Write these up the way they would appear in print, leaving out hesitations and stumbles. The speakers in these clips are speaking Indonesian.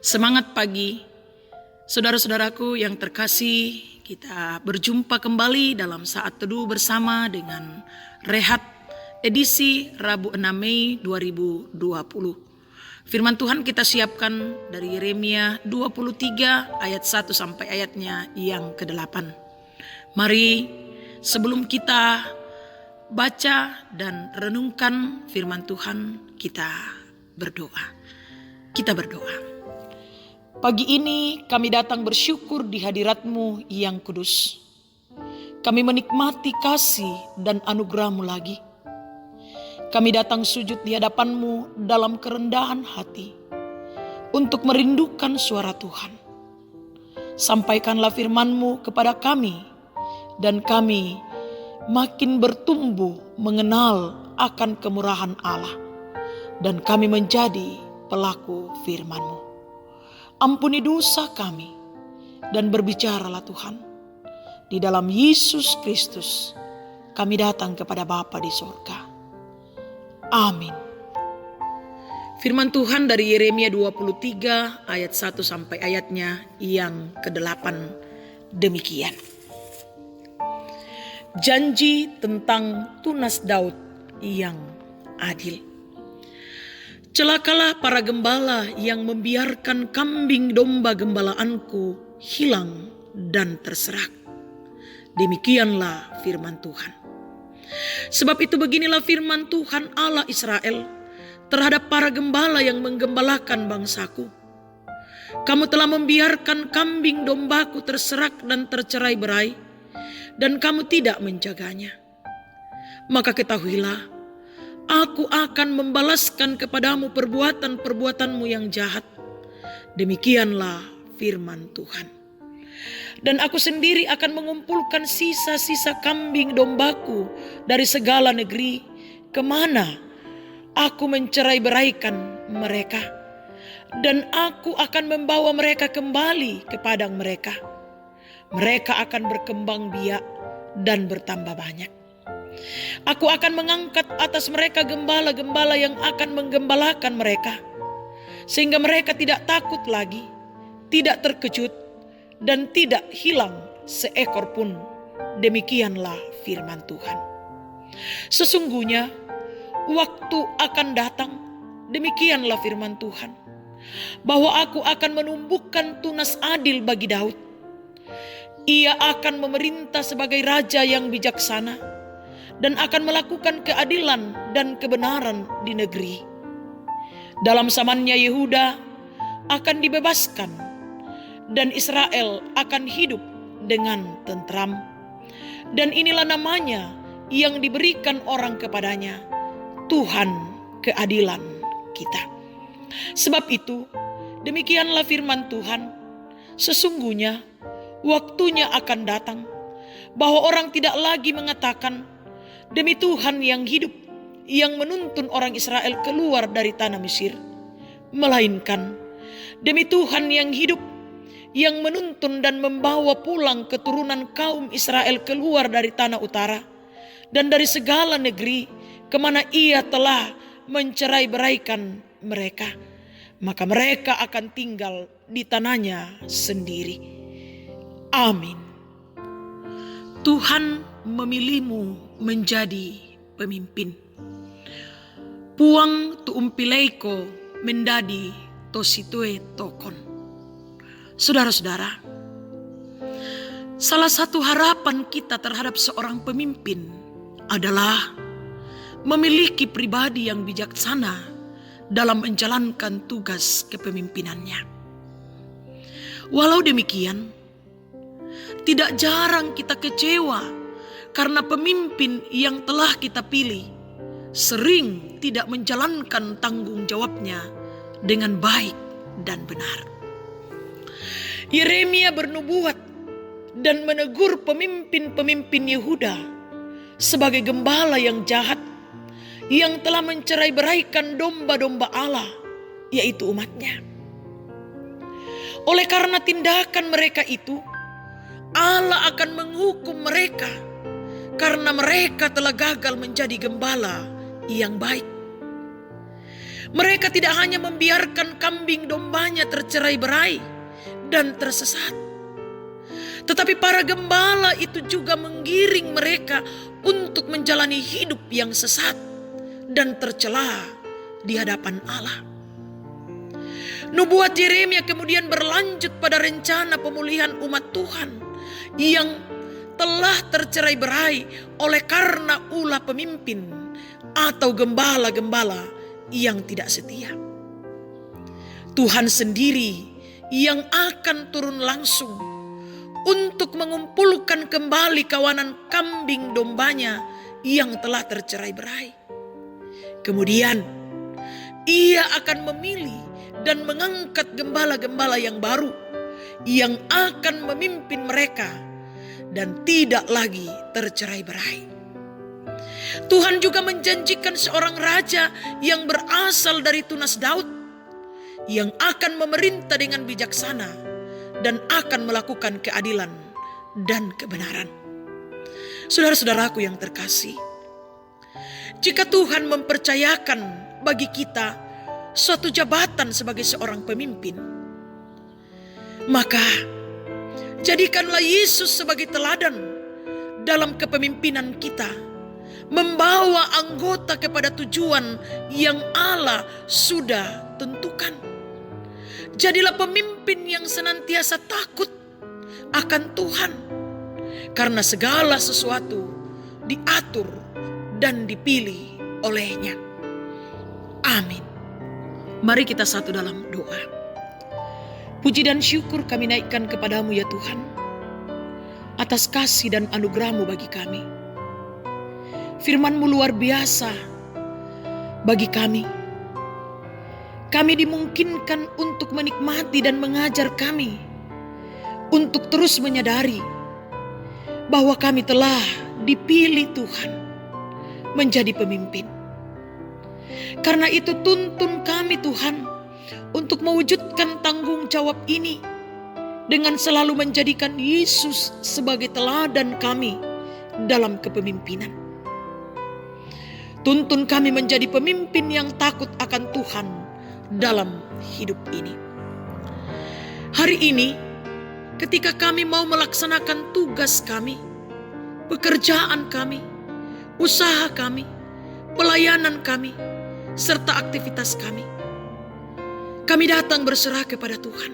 Semangat pagi, saudara-saudaraku yang terkasih, kita berjumpa kembali dalam saat teduh bersama dengan Rehat edisi Rabu 6 Mei 2020. Firman Tuhan kita siapkan dari Yeremia 23 ayat 1 sampai ayatnya yang ke-8. Mari sebelum kita baca dan renungkan firman Tuhan, kita berdoa. Kita berdoa. Pagi ini kami datang bersyukur di hadirat-Mu yang kudus. Kami menikmati kasih dan anugerah-Mu lagi. Kami datang sujud di hadapan-Mu dalam kerendahan hati untuk merindukan suara Tuhan. Sampaikanlah firman-Mu kepada kami dan kami makin bertumbuh mengenal akan kemurahan Allah dan kami menjadi pelaku firman-Mu. Ampuni dosa kami dan berbicaralah Tuhan. Di dalam Yesus Kristus kami datang kepada Bapa di sorga. Amin. Firman Tuhan dari Yeremia 23 ayat 1 sampai ayatnya yang ke-8 demikian. Janji tentang tunas Daud yang adil. Celakalah para gembala yang membiarkan kambing domba gembalaanku hilang dan terserak. Demikianlah firman Tuhan. Sebab itu beginilah firman Tuhan Allah Israel terhadap para gembala yang menggembalakan bangsaku. Kamu telah membiarkan kambing dombaku terserak dan tercerai-berai, dan kamu tidak menjaganya. Maka ketahuilah, Aku akan membalaskan kepadamu perbuatan-perbuatanmu yang jahat. Demikianlah firman Tuhan. Dan aku sendiri akan mengumpulkan sisa-sisa kambing dombaku dari segala negeri, kemana aku mencerai-beraikan mereka. Dan aku akan membawa mereka kembali ke padang mereka. Mereka akan berkembang biak dan bertambah banyak. Aku akan mengangkat atas mereka gembala-gembala yang akan menggembalakan mereka, sehingga mereka tidak takut lagi, tidak terkejut, dan tidak hilang seekor pun. Demikianlah firman Tuhan. Sesungguhnya waktu akan datang, demikianlah firman Tuhan, bahwa aku akan menumbuhkan tunas adil bagi Daud. Ia akan memerintah sebagai raja yang bijaksana dan akan melakukan keadilan dan kebenaran di negeri. Dalam zamannya Yehuda akan dibebaskan dan Israel akan hidup dengan tentram. Dan inilah namanya yang diberikan orang kepadanya, Tuhan keadilan kita. Sebab itu, demikianlah firman Tuhan, sesungguhnya waktunya akan datang bahwa orang tidak lagi mengatakan, demi Tuhan yang hidup, yang menuntun orang Israel keluar dari tanah Mesir, melainkan demi Tuhan yang hidup, yang menuntun dan membawa pulang keturunan kaum Israel keluar dari tanah utara dan dari segala negeri kemana ia telah mencerai-beraikan mereka. Maka mereka akan tinggal di tanahnya sendiri. Amin. Tuhan memilihmu menjadi pemimpin. Puang tuumpileiko mendadi tositue tokon. Saudara-saudara, salah satu harapan kita terhadap seorang pemimpin adalah memiliki pribadi yang bijaksana dalam menjalankan tugas kepemimpinannya. Walau demikian, tidak jarang kita kecewa karena pemimpin yang telah kita pilih sering tidak menjalankan tanggung jawabnya dengan baik dan benar. Yeremia bernubuat dan menegur pemimpin-pemimpin Yehuda sebagai gembala yang jahat yang telah mencerai-beraikan domba-domba Allah, yaitu umatnya. Oleh karena tindakan mereka itu, Allah akan menghukum mereka karena mereka telah gagal menjadi gembala yang baik. Mereka tidak hanya membiarkan kambing dombanya tercerai-berai dan tersesat, tetapi para gembala itu juga menggiring mereka untuk menjalani hidup yang sesat dan tercela di hadapan Allah. Nubuat Yeremia kemudian berlanjut pada rencana pemulihan umat Tuhan yang telah tercerai-berai oleh karena ulah pemimpin atau gembala-gembala yang tidak setia. Tuhan sendiri yang akan turun langsung untuk mengumpulkan kembali kawanan kambing dombanya yang telah tercerai-berai. Kemudian Ia akan memilih dan mengangkat gembala-gembala yang baru yang akan memimpin mereka dan tidak lagi tercerai-berai. Tuhan juga menjanjikan seorang raja yang berasal dari tunas Daud yang akan memerintah dengan bijaksana dan akan melakukan keadilan dan kebenaran. Saudara-saudaraku yang terkasih, jika Tuhan mempercayakan bagi kita suatu jabatan sebagai seorang pemimpin, maka jadikanlah Yesus sebagai teladan dalam kepemimpinan kita, membawa anggota kepada tujuan yang Allah sudah tentukan. Jadilah pemimpin yang senantiasa takut akan Tuhan, karena segala sesuatu diatur dan dipilih oleh-Nya. Amin. Mari kita satu dalam doa. Puji dan syukur kami naikkan kepadamu ya Tuhan, atas kasih dan anugerah-Mu bagi kami. Firman-Mu luar biasa bagi kami. Kami dimungkinkan untuk menikmati dan mengajar kami untuk terus menyadari bahwa kami telah dipilih Tuhan menjadi pemimpin. Karena itu tuntun kami Tuhan untuk mewujudkan tanggung jawab ini dengan selalu menjadikan Yesus sebagai teladan kami dalam kepemimpinan. Tuntun kami menjadi pemimpin yang takut akan Tuhan dalam hidup ini. Hari ini, ketika kami mau melaksanakan tugas kami, pekerjaan kami, usaha kami, pelayanan kami, serta aktivitas kami datang berserah kepada Tuhan.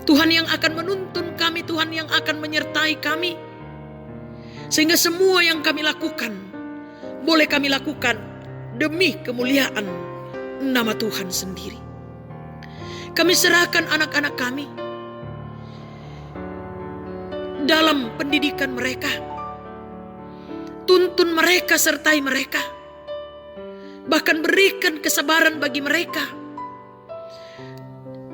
Tuhan yang akan menuntun kami, Tuhan yang akan menyertai kami, sehingga semua yang kami lakukan boleh kami lakukan demi kemuliaan nama Tuhan sendiri. Kami serahkan anak-anak kami dalam pendidikan mereka. Tuntun mereka, sertai mereka. Bahkan berikan kesabaran bagi mereka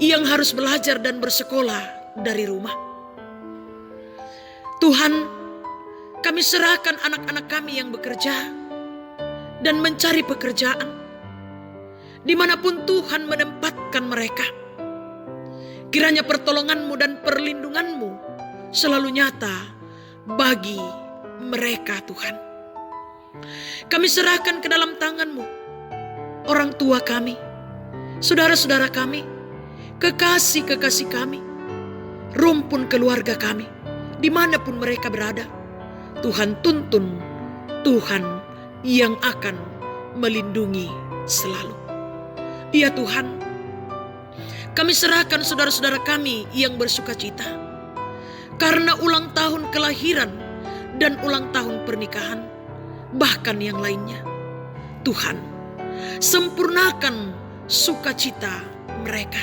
yang harus belajar dan bersekolah dari rumah. Tuhan, kami serahkan anak-anak kami yang bekerja dan mencari pekerjaan, dimanapun Tuhan menempatkan mereka. Kiranya pertolongan-Mu dan perlindungan-Mu selalu nyata bagi mereka Tuhan. Kami serahkan ke dalam tangan-Mu orang tua kami, saudara-saudara kami, kekasih-kekasih kami, rumpun keluarga kami, dimanapun mereka berada. Tuhan tuntun, Tuhan yang akan melindungi selalu. Ya Tuhan, kami serahkan saudara-saudara kami yang bersukacita karena ulang tahun kelahiran dan ulang tahun pernikahan, bahkan yang lainnya. Tuhan, sempurnakan sukacita mereka.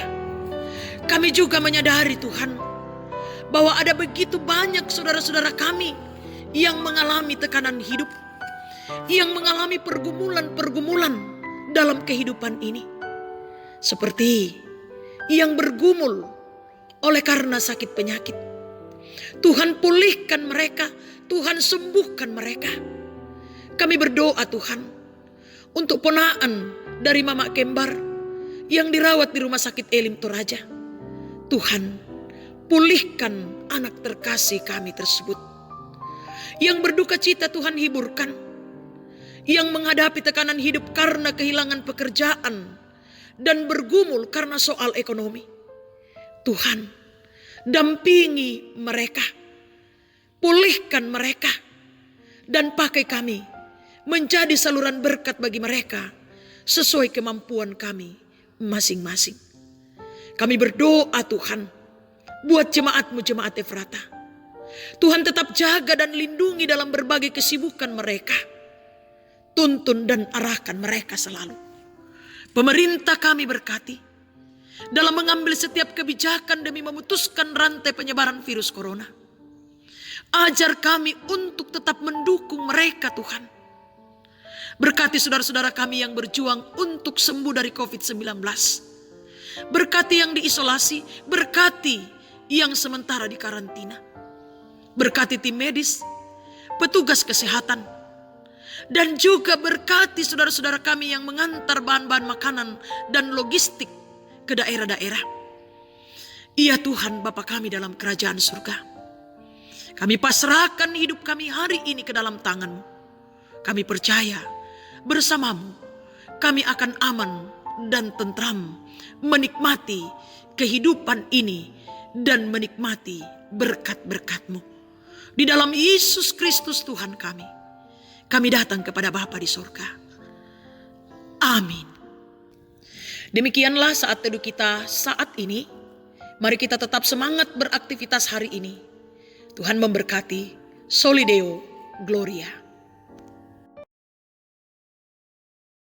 Kami juga menyadari Tuhan, bahwa ada begitu banyak saudara-saudara kami yang mengalami tekanan hidup, yang mengalami pergumulan-pergumulan dalam kehidupan ini. Seperti yang bergumul oleh karena sakit penyakit. Tuhan pulihkan mereka, Tuhan sembuhkan mereka. Kami berdoa Tuhan untuk ponaan dari Mama Kembar yang dirawat di Rumah Sakit Elim Toraja. Tuhan, pulihkan anak terkasih kami tersebut. Yang berduka cita Tuhan hiburkan. yang menghadapi tekanan hidup karena kehilangan pekerjaan dan bergumul karena soal ekonomi. Tuhan, dampingi mereka, pulihkan mereka, dan pakai kami menjadi saluran berkat bagi mereka sesuai kemampuan kami masing-masing. Kami berdoa Tuhan, buat jemaat-Mu, jemaat Efrata. Tuhan tetap jaga dan lindungi dalam berbagai kesibukan mereka. Tuntun dan arahkan mereka selalu. Pemerintah kami berkati dalam mengambil setiap kebijakan demi memutuskan rantai penyebaran virus corona. Ajar kami untuk tetap mendukung mereka Tuhan. Berkati saudara-saudara kami yang berjuang untuk sembuh dari COVID-19. Berkati yang diisolasi, berkati yang sementara di karantina. Berkati tim medis, petugas kesehatan, dan juga berkati saudara-saudara kami yang mengantar bahan-bahan makanan dan logistik ke daerah-daerah. Ya Tuhan Bapa kami dalam kerajaan surga, kami pasrahkan hidup kami hari ini ke dalam tangan-Mu. Kami percaya bersama-Mu kami akan aman dan tentram menikmati kehidupan ini dan menikmati berkat-berkat-Mu. Di dalam Yesus Kristus Tuhan kami datang kepada Bapa di surga. Amin. Demikianlah saat teduh kita saat ini. Mari kita tetap semangat beraktivitas hari ini. Tuhan memberkati. Soli Deo Gloria.